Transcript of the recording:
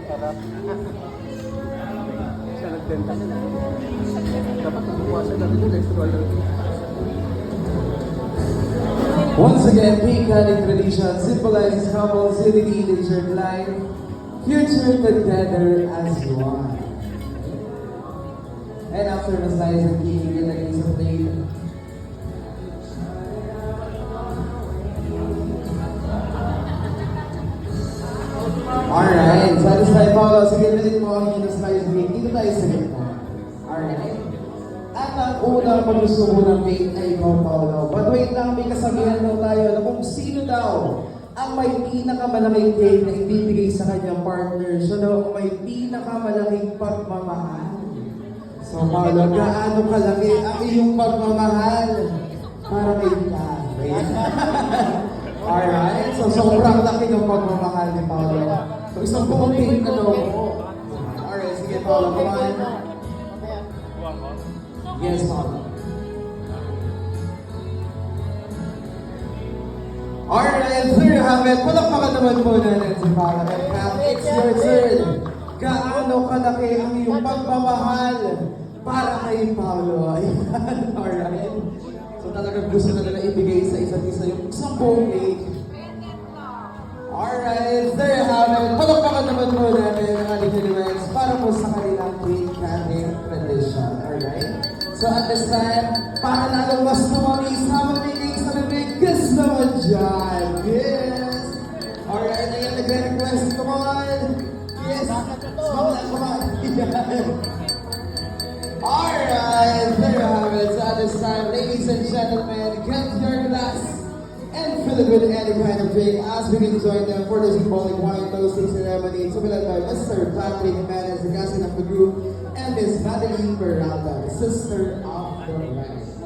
Harap. Siya nagbenta nila. Dapat magbuwasan natin yung extra royalty. Once again, King Catholic tradition symbolizes couples unity in shared life, future together as one. And after the slice of cake, you get a piece of plate. Alright, satisfied Paolo. Sige, nalit mo ang inyong slice of cake. Dito tayo sa gitna. Alright. At ang unang pagsusubo ng cake ay ikaw, Paolo. But wait lang, may kasabihan daw tayo na kung sino daw ang may pinakamalaking cake na ibibigay sa kanyang partner. So daw, may pinakamalaking pagmamahal. So, Paolo, gaano kalaki ang iyong pagmamahal para kay Catherine? Alright, so sobrang laki ng pagmamahal ni Paolo. So, isang buong cake na daw mo. Alright, sige, Paolo, come on. Yes, Paolo. Alright, there you have it. Palakpakan naman po natin si Paolo. And Kat, it's your turn. Gaano kalaki ang iyong pagmamahal para kay Paolo? Ayan, alright. So talagang gusto na nila ibigay sa isa't isa yung isang buong cake. Alright, there you have it. Palakpakan naman po natin ang ating elements para po sa kanilang cake cutting tradition. Alright? So at this time, para lalong mas tumami sa mga cake sa bibig, gusto naman dyan. Yes! Alright, ayan, nagre-request. Come on! Yes! Come on! Alright, there you have it. So at this time, ladies and gentlemen, get your glass and fill it with any kind of drink as we can join them for the symbolic wine toasting ceremony to be led by Mr. Patrick Jimenez, the cousin of the group, and Miss Madeline Peralta, the sister of the bride.